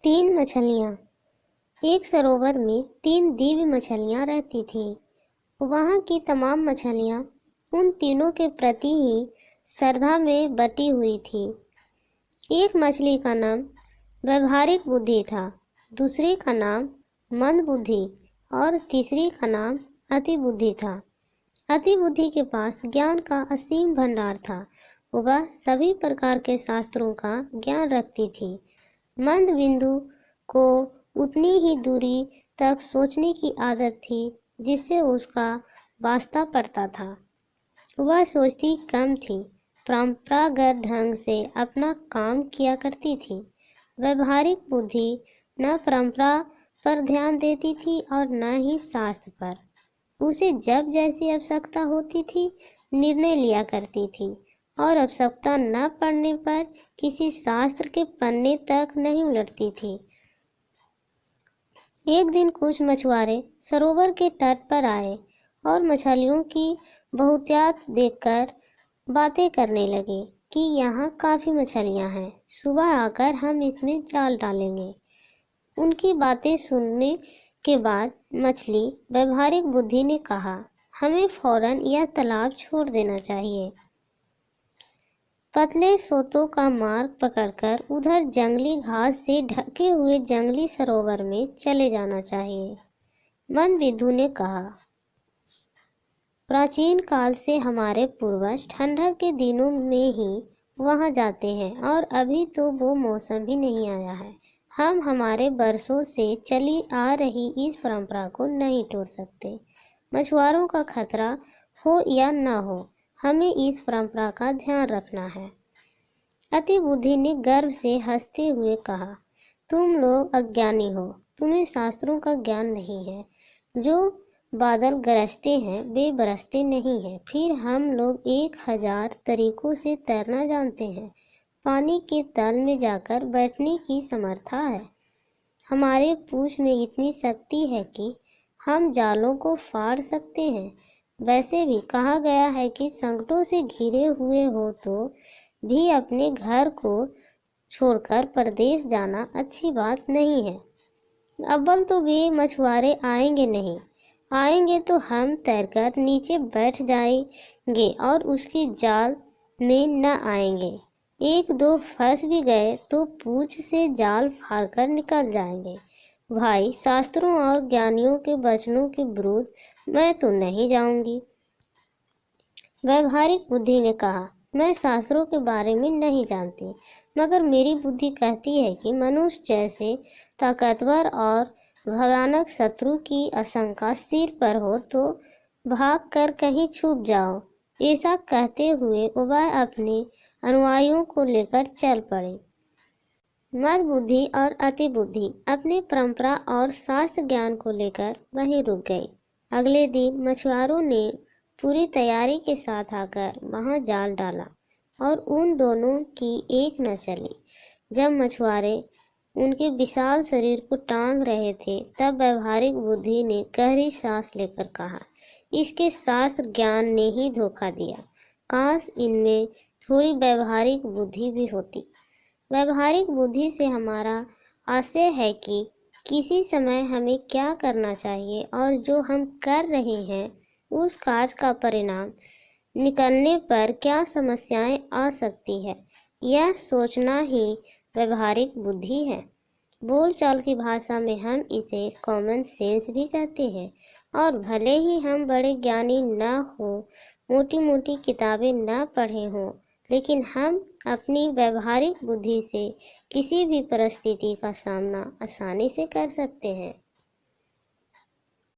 तीन मछलियाँ। एक सरोवर में तीन दिव्य मछलियाँ रहती थीं। वहाँ की तमाम मछलियाँ उन तीनों के प्रति ही श्रद्धा में बटी हुई थी। एक मछली का नाम व्यवहारिक बुद्धि था, दूसरी का नाम मंद बुद्धि और तीसरी का नाम अति बुद्धि था। अति बुद्धि के पास ज्ञान का असीम भंडार था। वह सभी प्रकार के शास्त्रों का ज्ञान रखती थी। मंद बिंदु को उतनी ही दूरी तक सोचने की आदत थी जिससे उसका वास्ता पड़ता था। वह सोचती कम थी, परंपरागत ढंग से अपना काम किया करती थी। व्यवहारिक बुद्धि न परंपरा पर ध्यान देती थी और न ही शास्त्र पर। उसे जब जैसी आवश्यकता होती थी निर्णय लिया करती थी और आवश्यकता न पड़ने पर किसी शास्त्र के पन्ने तक नहीं उलटती थी। एक दिन कुछ मछुआरे सरोवर के तट पर आए और मछलियों की बहुतायत देखकर बातें करने लगे कि यहाँ काफ़ी मछलियाँ हैं, सुबह आकर हम इसमें जाल डालेंगे। उनकी बातें सुनने के बाद मछली व्यवहारिक बुद्धि ने कहा, हमें फौरन यह तालाब छोड़ देना चाहिए। पतले सोतों का मार्ग पकड़कर उधर जंगली घास से ढके हुए जंगली सरोवर में चले जाना चाहिए। मंदबिंदु ने कहा, प्राचीन काल से हमारे पूर्वज ठंडक के दिनों में ही वहां जाते हैं और अभी तो वो मौसम भी नहीं आया है। हम हमारे बरसों से चली आ रही इस परंपरा को नहीं तोड़ सकते। मछुआरों का खतरा हो या न हो, हमें इस परंपरा का ध्यान रखना है। अति बुद्धि ने गर्व से हंसते हुए कहा, तुम लोग अज्ञानी हो, तुम्हें शास्त्रों का ज्ञान नहीं है। जो बादल गरजते हैं वे बरसते नहीं हैं। फिर हम लोग 1000 तरीकों से तैरना जानते हैं। पानी के तल में जाकर बैठने की समर्था है। हमारे पूंछ में इतनी शक्ति है कि हम जालों को फाड़ सकते हैं। वैसे भी कहा गया है कि संकटों से घिरे हुए हो तो भी अपने घर को छोड़कर परदेश जाना अच्छी बात नहीं है। अव्वल तो वे मछुआरे आएंगे नहीं, आएंगे तो हम तैरकर नीचे बैठ जाएंगे और उसकी जाल में न आएंगे। एक दो फंस भी गए तो पूंछ से जाल फाड़कर निकल जाएंगे। भाई, शास्त्रों और ज्ञानियों के वचनों के विरुद्ध मैं तो नहीं जाऊंगी। व्यवहारिक बुद्धि ने कहा, मैं शास्त्रों के बारे में नहीं जानती, मगर मेरी बुद्धि कहती है कि मनुष्य जैसे ताकतवर और भयानक शत्रु की आशंका सिर पर हो तो भाग कर कहीं छुप जाओ। ऐसा कहते हुए वह अपने अनुयायियों को लेकर चल पड़े। मंद बुद्धि और अति बुद्धि अपने परंपरा और शास्त्र ज्ञान को लेकर वहीं रुक गई। अगले दिन मछुआरों ने पूरी तैयारी के साथ आकर वहां जाल डाला और उन दोनों की एक न चली। जब मछुआरे उनके विशाल शरीर को टांग रहे थे तब व्यवहारिक बुद्धि ने गहरी सांस लेकर कहा, इसके शास्त्र ज्ञान ने ही धोखा दिया। काश इनमें थोड़ी व्यवहारिक बुद्धि भी होती। व्यवहारिक बुद्धि से हमारा आशय है कि किसी समय हमें क्या करना चाहिए और जो हम कर रहे हैं उस कार्य का परिणाम निकलने पर क्या समस्याएं आ सकती है, यह सोचना ही व्यवहारिक बुद्धि है। बोलचाल की भाषा में हम इसे कॉमन सेंस भी कहते हैं। और भले ही हम बड़े ज्ञानी न हो, मोटी मोटी किताबें न पढ़े हों, लेकिन हम अपनी व्यवहारिक बुद्धि से किसी भी परिस्थिति का सामना आसानी से कर सकते हैं।